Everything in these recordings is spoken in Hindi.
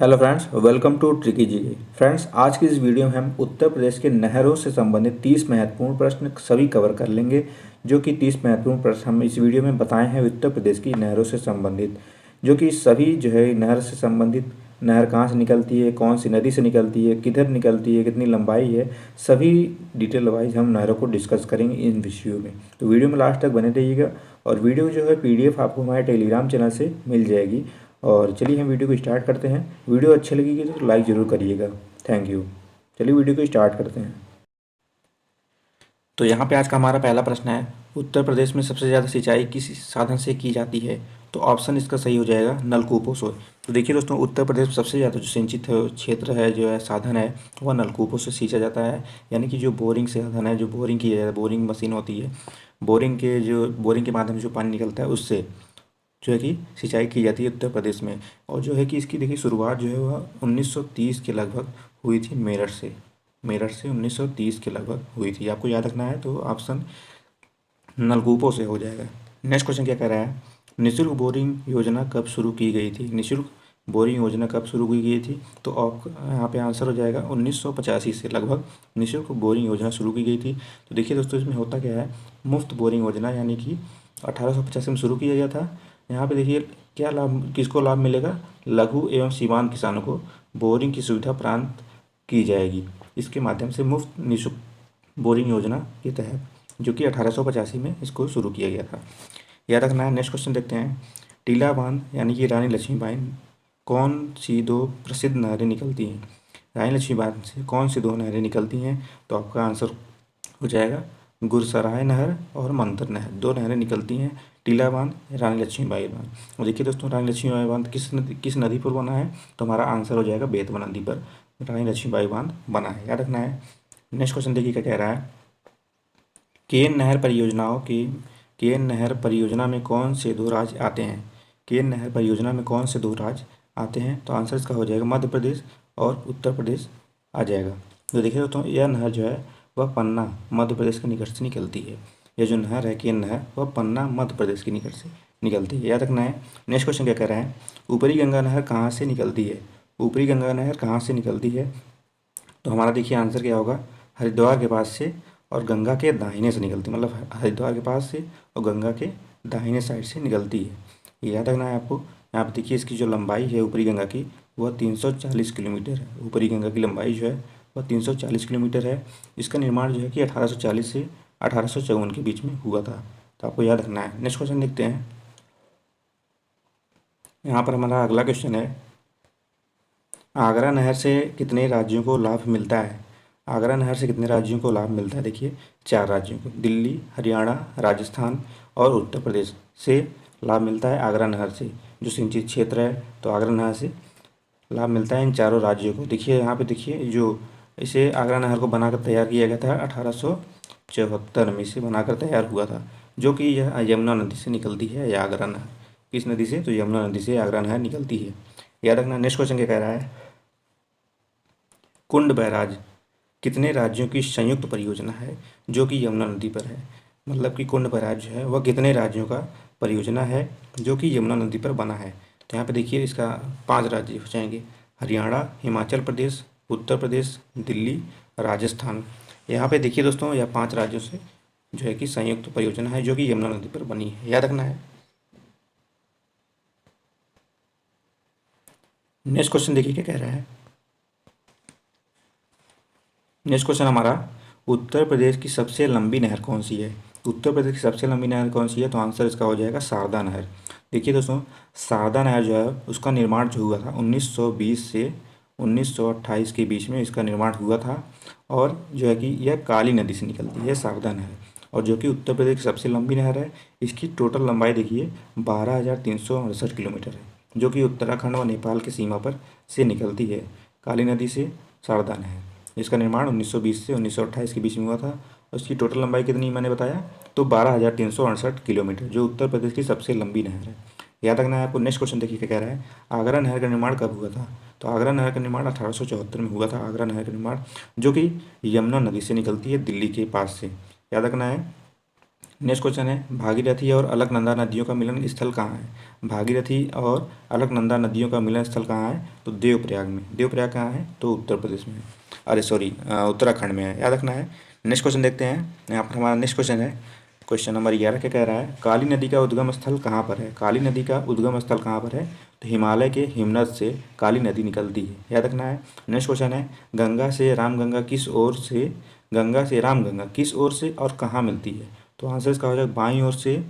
Hello friends, welcome to tricky ji. Friends, आज की इस वीडियो में हम उत्तर प्रदेश के नहरों से संबंधित 30 महत्वपूर्ण प्रश्न सभी कवर कर लेंगे। जो कि 30 महत्वपूर्ण प्रश्न हम इस वीडियो में बताए हैं उत्तर प्रदेश की नहरों से संबंधित, जो कि सभी जो है नहर से संबंधित। नहर कहाँ से निकलती है, कौन सी नदी से निकलती है, किधर निकलती है, कितनी लंबाई है, सभी डिटेल वाइज हम नहरों को डिस्कस करेंगे इन वीडियो में। तो वीडियो में लास्ट तक बने रहिएगा। और वीडियो जो है PDF आपको हमारे टेलीग्राम चैनल से मिल जाएगी। और चलिए हम वीडियो को स्टार्ट करते हैं। वीडियो अच्छी लगेगी तो लाइक ज़रूर करिएगा। Thank you. चलिए वीडियो को स्टार्ट करते हैं। तो यहाँ पे आज का हमारा पहला प्रश्न है, उत्तर प्रदेश में सबसे ज़्यादा सिंचाई किस साधन से की जाती है? तो ऑप्शन इसका सही हो जाएगा नलकूपों से। तो देखिए दोस्तों, उत्तर प्रदेश में सबसे ज़्यादा जो सिंचित क्षेत्र है, जो है साधन है, वह नलकूपों से सींचा जाता है। यानी कि जो बोरिंग साधन है, जो बोरिंग की जाता है, बोरिंग मशीन होती है, बोरिंग के माध्यम से जो पानी निकलता है, उससे जो है कि सिंचाई की जाती है उत्तर प्रदेश में। और जो है कि इसकी देखिए शुरुआत जो है वह 1930 के लगभग हुई थी मेरठ से 1930 के लगभग हुई थी। आपको याद रखना है, तो ऑप्शन नलकूपों से हो जाएगा। नेक्स्ट क्वेश्चन क्या कह रहा है, निःशुल्क बोरिंग योजना कब शुरू की गई थी? निःशुल्क बोरिंग योजना कब शुरू की गई थी? तो आप यहाँ पे आंसर हो जाएगा 1985 से लगभग निःशुल्क बोरिंग योजना शुरू की गई थी। तो देखिए दोस्तों, इसमें होता क्या है, मुफ्त बोरिंग योजना यानी कि 1885 में शुरू किया गया था। यहाँ पे देखिए क्या लाभ, किसको लाभ मिलेगा? लघु एवं सीमांत किसानों को बोरिंग की सुविधा प्रदान की जाएगी। इसके माध्यम से मुफ्त निःशुल्क बोरिंग योजना के तहत, जो कि 1885 में इसको शुरू किया गया था। याद रखना है। नेक्स्ट क्वेश्चन देखते हैं, टीला बांध यानी कि रानी लक्ष्मीबाई कौन सी दो प्रसिद्ध नहरें निकलती हैं? रानी लक्ष्मीबाई से कौन सी दो नहरें निकलती हैं? तो आपका आंसर हो जाएगा गुरसराय नहर और मंतर नहर। दो नहरें निकलती हैं, टीला बांध, रानी लक्ष्मीबाई बांध। और देखिए दोस्तों, रानी लक्ष्मीबाई बांध किस नदी पर बना है? तो हमारा आंसर हो जाएगा बेतवा नदी पर रानी लक्ष्मीबाई बांध बना है। याद रखना है। नेक्स्ट क्वेश्चन देखिए क्या कह रहा है, केन नहर परियोजना में कौन से दो राज्य आते हैं? केन नहर परियोजना में कौन से दो राज्य आते हैं? तो आंसर इसका हो जाएगा मध्य प्रदेश और उत्तर प्रदेश आ जाएगा। तो देखिए दोस्तों, यह नहर जो है वह पन्ना मध्य प्रदेश के निकट से निकलती है। यह जो नहर है केन नहर, वह पन्ना मध्य प्रदेश के निकट से निकलती है। याद रखना है। नेक्स्ट क्वेश्चन क्या कह रहा है, ऊपरी गंगा नहर कहाँ से निकलती है? ऊपरी गंगा नहर कहाँ से निकलती है? तो हमारा देखिए आंसर क्या होगा, हरिद्वार के पास से और गंगा के दाहिने से निकलती, मतलब हरिद्वार के पास से और गंगा के दाहिने साइड से निकलती है। ये याद रखना है आपको। यहाँ पे देखिए इसकी जो लंबाई है ऊपरी गंगा की, वह 340 किलोमीटर है। ऊपरी गंगा की लंबाई जो है वह 340 किलोमीटर है। इसका निर्माण जो है कि 1840 से 1854 के बीच में हुआ था। तो आपको याद रखना है। नेक्स्ट क्वेश्चन देखते हैं। यहाँ पर हमारा अगला क्वेश्चन है, आगरा नहर से कितने राज्यों को लाभ मिलता है? आगरा नहर से कितने राज्यों को लाभ मिलता है? देखिए 4 राज्यों को, दिल्ली, हरियाणा, राजस्थान और उत्तर प्रदेश से लाभ मिलता है आगरा नहर से। जो सिंचित क्षेत्र है, तो आगरा नहर से लाभ मिलता है इन चारों राज्यों को। देखिए यहाँ पे देखिए, जो इसे आगरा नहर को बनाकर तैयार किया गया था 1874 में इसे बनाकर तैयार हुआ था, जो कि यह यमुना नदी से निकलती है। यह आगरा नहर किस नदी से? तो यमुना नदी से आगरा नहर निकलती है। याद रखना। नेक्स्ट क्वेश्चन क्या कह रहा है, कुंड बैराज कितने राज्यों की संयुक्त परियोजना है जो कि यमुना नदी पर है? मतलब कि कुंड बैराज जो है वह कितने राज्यों का परियोजना है जो कि यमुना नदी पर बना है? तो यहाँ पे देखिए इसका 5 राज्य हो जाएंगे, हरियाणा, हिमाचल प्रदेश, उत्तर प्रदेश, दिल्ली, राजस्थान। यहाँ पे देखिए दोस्तों, यह 5 राज्यों से जो है कि संयुक्त परियोजना है जो कि यमुना नदी पर बनी है। याद रखना है। नेक्स्ट क्वेश्चन देखिए क्या कह रहा है। नेक्स्ट क्वेश्चन हमारा, उत्तर प्रदेश की सबसे लंबी नहर कौन सी है? उत्तर प्रदेश की सबसे लंबी नहर कौन सी है? तो आंसर इसका हो जाएगा शारदा नहर। देखिए दोस्तों, शारदा नहर जो है उसका निर्माण जो हुआ था 1920 से 1928 के बीच में इसका निर्माण हुआ था। और जो है कि यह काली नदी से निकलती है शारदा नहर, और जो कि उत्तर प्रदेश की सबसे लंबी नहर है। इसकी टोटल लंबाई देखिए 12,368 किलोमीटर है, जो कि उत्तराखंड व नेपाल की सीमा पर से निकलती है। काली नदी से शारदा नहर, जिसका निर्माण 1920 से 1928 के बीच में हुआ था। और इसकी टोटल लंबाई कितनी मैंने बताया? तो 12,368 किलोमीटर, जो उत्तर प्रदेश की सबसे लंबी नहर है। याद रखना है आपको। नेक्स्ट क्वेश्चन देखिए क्या कह रहा है, आगरा नहर का निर्माण कब हुआ था? तो आगरा नहर का निर्माण 1874 में हुआ था। आगरा नहर का निर्माण, जो कि यमुना नदी से निकलती है दिल्ली के पास से। याद रखना है। नेक्स्ट क्वेश्चन है भागीरथी और अलकनंदा नदियों का मिलन स्थल कहाँ है। भागीरथी और अलकनंदा नदियों का मिलन स्थल कहाँ है, तो देवप्रयाग में। देवप्रयाग कहाँ है, तो उत्तर प्रदेश में है, अरे सॉरी उत्तराखंड में है, याद रखना है। नेक्स्ट क्वेश्चन देखते हैं, यहाँ पर हमारा नेक्स्ट क्वेश्चन है क्वेश्चन नंबर 11 क्या कह रहा है, काली नदी का उद्गम स्थल कहाँ पर है। काली नदी का उद्गम स्थल कहाँ पर है, तो हिमालय के हिमनद से काली नदी निकलती है, याद रखना है। नेक्स्ट क्वेश्चन है गंगा से रामगंगा किस ओर से और कहाँ मिलती है, तो आंसर इसका हो जाएगा बाईं ओर से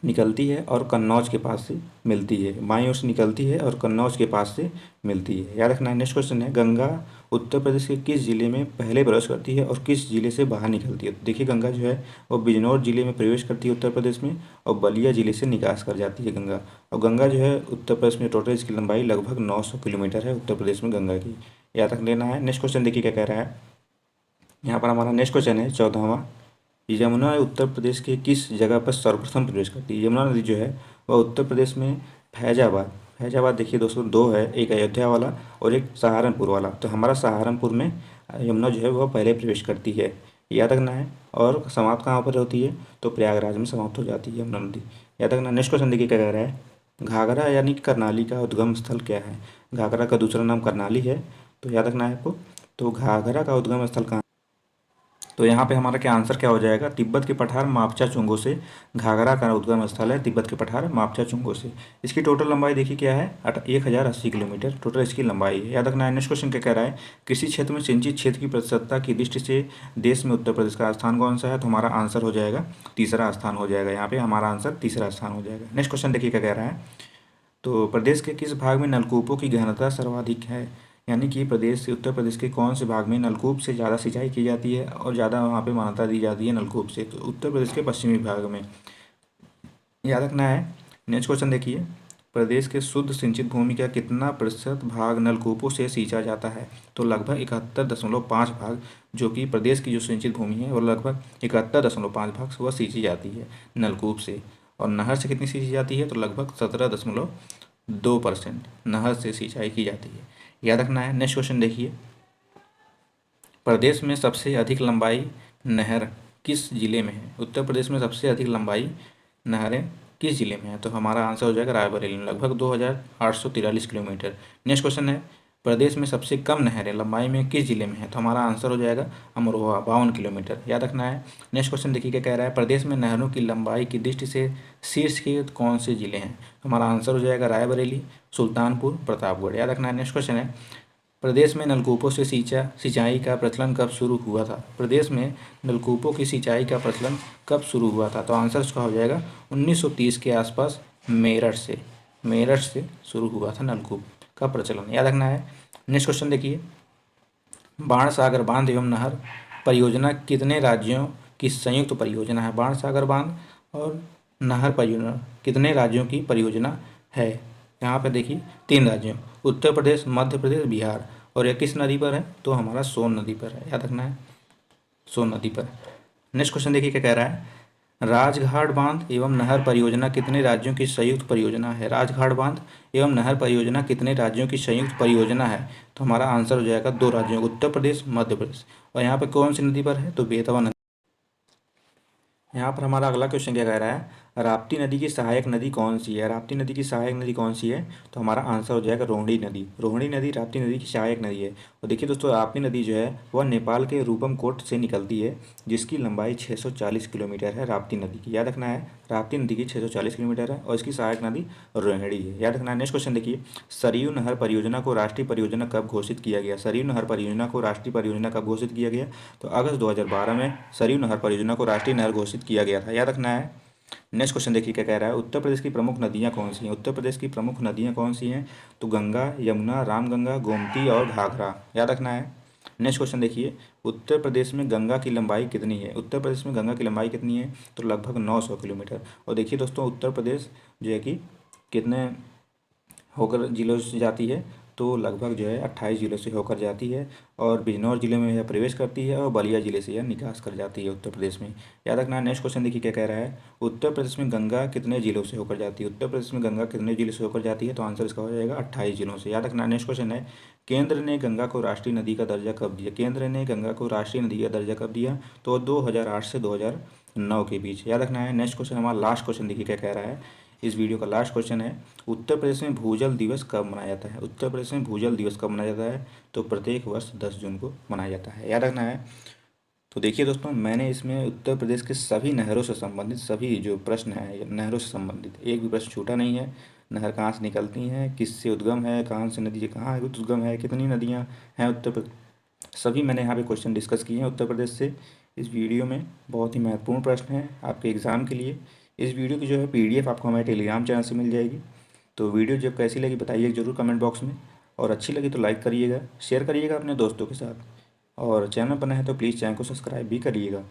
निकलती है और कन्नौज के पास से मिलती है। बाईं ओर से निकलती है और कन्नौज के पास से मिलती है, याद रखना है। नेक्स्ट क्वेश्चन है गंगा उत्तर प्रदेश के किस जिले में पहले प्रवेश करती है और किस जिले से बाहर निकलती है। तो देखिए गंगा जो है वो बिजनौर जिले में प्रवेश करती है उत्तर प्रदेश में, और बलिया जिले से निकास कर जाती है गंगा। और गंगा जो है उत्तर प्रदेश में टोटल इसकी लंबाई लगभग 900 किलोमीटर है उत्तर प्रदेश में गंगा की, याद रख लेना है। नेक्स्ट क्वेश्चन देखिए क्या कह रहा है, यहाँ पर हमारा नेक्स्ट क्वेश्चन है 14वां, यमुना उत्तर प्रदेश के किस जगह पर सर्वप्रथम प्रवेश करती है। यमुना नदी जो है वह उत्तर प्रदेश में फैजाबाद, फैजाबाद देखिए दोस्तों दो है, एक अयोध्या वाला और एक सहारनपुर वाला। तो हमारा सहारनपुर में यमुना जो है वह पहले प्रवेश करती है, याद रखना है। और समाप्त कहाँ पर होती है, तो प्रयागराज में समाप्त हो जाती है यमुना नदी, याद रखना। नेक्स्ट क्वेश्चन देखिए क्या कह रहा है, घाघरा यानी कि करनाली का उद्गम स्थल क्या है। घाघरा का दूसरा नाम करनाली है, तो याद रखना है आपको। तो घाघरा का उद्गम स्थल कहाँ, तो यहाँ पे हमारा क्या आंसर क्या हो जाएगा, तिब्बत के पठार मापचा चुंगो से घाघरा का उद्गम स्थल है, तिब्बत के पठार मापचा चुंगो से। इसकी टोटल लंबाई देखिए क्या है, 1080 किलोमीटर टोटल इसकी लंबाई है, याद रखना है। नेक्स्ट क्वेश्चन क्या कह रहा है, कृषि क्षेत्र में सिंचित क्षेत्र की प्रतिशतता की दृष्टि से देश में उत्तर प्रदेश का स्थान कौन सा है, तो हमारा आंसर हो जाएगा तीसरा स्थान हो जाएगा, यहाँ पे हमारा आंसर तीसरा स्थान हो जाएगा। नेक्स्ट क्वेश्चन देखिए क्या कह रहा है, तो प्रदेश के किस भाग में नलकूपों की घनता सर्वाधिक है, यानी कि प्रदेश से उत्तर प्रदेश के कौन से भाग में नलकूप से ज़्यादा सिंचाई की जाती है और ज़्यादा वहाँ पे मान्यता दी जाती है नलकूप से, तो उत्तर प्रदेश के पश्चिमी भाग में, याद रखना है। नेक्स्ट क्वेश्चन देखिए, प्रदेश के शुद्ध सिंचित भूमि का कितना प्रतिशत भाग नलकूपों से सींचा जाता है, तो लगभग 71.5 भाग, जो कि प्रदेश की जो सिंचित भूमि है वो लगभग 71.5 भाग वह सींची जाती है नलकूप से। और नहर से कितनी सींची जाती है, तो लगभग 17.2% नहर से सिंचाई की जाती है, याद रखना है। नेक्स्ट क्वेश्चन देखिए, प्रदेश में सबसे अधिक लंबाई नहर किस जिले में है। उत्तर प्रदेश में सबसे अधिक लंबाई नहरें किस जिले में है, तो हमारा आंसर हो जाएगा रायबरेली में, लगभग 2843 किलोमीटर। नेक्स्ट क्वेश्चन है, प्रदेश में सबसे कम नहरें लंबाई में किस जिले में है, तो हमारा आंसर हो जाएगा अमरोहा, 52 किलोमीटर, याद रखना है। नेक्स्ट क्वेश्चन देखिए क्या कह रहा है, प्रदेश में नहरों की लंबाई की दृष्टि से शीर्ष के कौन से जिले हैं, तो हमारा आंसर हो जाएगा रायबरेली, सुल्तानपुर, प्रतापगढ़, याद रखना है। नेक्स्ट क्वेश्चन है, प्रदेश में नलकूपों से सिंचाई का प्रचलन कब शुरू हुआ था। प्रदेश में नलकूपों की सिंचाई का प्रचलन कब शुरू हुआ था, तो आंसर इसका हो जाएगा 1930 के आसपास मेरठ से शुरू हुआ था नलकूप का प्रचलन, याद रखना है। नेक्स्ट क्वेश्चन देखिए, बाणसागर बांध एवं नहर परियोजना कितने राज्यों की संयुक्त परियोजना है। बाणसागर बांध और नहर परियोजना कितने राज्यों की परियोजना है, यहाँ पे देखिए 3 राज्यों, उत्तर प्रदेश, मध्य प्रदेश, बिहार। और यह किस नदी पर है, तो हमारा सोन नदी पर है, याद रखना है, सोन नदी पर। नेक्स्ट क्वेश्चन देखिए क्या कह रहा है, राजघाट बांध एवं नहर परियोजना कितने राज्यों की संयुक्त परियोजना है। राजघाट बांध एवं नहर परियोजना कितने राज्यों की संयुक्त परियोजना है, तो हमारा आंसर हो जाएगा 2 राज्यों, उत्तर प्रदेश, मध्य प्रदेश। और यहाँ पे कौन सी नदी पर है, तो बेतवा नदी। यहाँ पर हमारा अगला क्वेश्चन क्या कह रहा है, राप्ती नदी की सहायक नदी कौन सी है। राप्ती नदी की सहायक नदी कौन सी है, तो हमारा आंसर हो जाएगा रोहिणी नदी। रोहिणी नदी राप्ती नदी की सहायक नदी है। और देखिए दोस्तों, राप्ती नदी जो है वह नेपाल के रूपमकोट से निकलती है, जिसकी लंबाई 640 किलोमीटर है राप्ती नदी की, याद रखना है। राप्ती नदी की 640 किलोमीटर है और इसकी सहायक नदी रोहिणी है, याद रखना है। नेक्स्ट क्वेश्चन देखिए, सरयू नहर परियोजना को राष्ट्रीय परियोजना कब घोषित किया गया। सरयू नहर परियोजना को राष्ट्रीय परियोजना कब घोषित किया गया, तो अगस्त 2012 में सरयू नहर परियोजना को राष्ट्रीय नहर घोषित किया गया था, याद रखना है। नेक्स्ट क्वेश्चन देखिए क्या कह रहा है, उत्तर प्रदेश की प्रमुख नदियां कौन सी हैं। उत्तर प्रदेश की प्रमुख नदियां कौन सी हैं, तो गंगा, यमुना, रामगंगा, गोमती और घाघरा, याद रखना है। नेक्स्ट क्वेश्चन देखिए, उत्तर प्रदेश में गंगा की लंबाई कितनी है। उत्तर प्रदेश में गंगा की लंबाई कितनी है, तो लगभग 900 किलोमीटर। और देखिए दोस्तों, उत्तर प्रदेश जो है कि कितने होकर जिलों से जाती है, तो लगभग जो है 28 जिलों से होकर जाती है। और बिजनौर जिले में यह प्रवेश करती है और बलिया जिले से यह निकास कर जाती है उत्तर प्रदेश में, याद रखना है। नेक्स्ट क्वेश्चन देखिए क्या कह रहा है, उत्तर प्रदेश में गंगा कितने जिलों से होकर जाती है। उत्तर प्रदेश में गंगा कितने जिलों से होकर जाती है, तो आंसर इसका हो जाएगा 28 जिलों से, याद रखना है। नेक्स्ट क्वेश्चन है, केंद्र ने गंगा को राष्ट्रीय नदी का दर्जा कब दिया। केंद्र ने गंगा को राष्ट्रीय नदी का दर्जा कब दिया, तो 2008 से 9 के बीच याद रखना है। नेक्स्ट क्वेश्चन हमारा लास्ट क्वेश्चन देखिए क्या कह रहा है। इस वीडियो का लास्ट क्वेश्चन है, उत्तर प्रदेश में भूजल दिवस कब मनाया जाता है? उत्तर प्रदेश में भूजल दिवस कब मनाया जाता है? तो प्रत्येक वर्ष 10 जून को मनाया जाता है, याद रखना है। तो देखिए दोस्तों, मैंने इसमें उत्तर प्रदेश के सभी नहरों से संबंधित सभी जो प्रश्न हैं, नहरों से संबंधित एक भी प्रश्न छूटा नहीं है। नहर कहाँ से निकलती हैं, किससे उद्गम है, कहाँ से नदी कहाँ उद्गम है, कितनी नदियाँ हैं उत्तर प्रदेश, सभी मैंने यहाँ पे क्वेश्चन डिस्कस किए हैं उत्तर प्रदेश से इस वीडियो में। बहुत ही महत्वपूर्ण प्रश्न है आपके एग्ज़ाम के लिए। इस वीडियो की जो है पीडीएफ आपको हमारे टेलीग्राम चैनल से मिल जाएगी। तो वीडियो जब कैसी लगी बताइए ज़रूर कमेंट बॉक्स में, और अच्छी लगी तो लाइक करिएगा, शेयर करिएगा अपने दोस्तों के साथ, और चैनल पर नए हैं तो प्लीज़ चैनल को सब्सक्राइब भी करिएगा।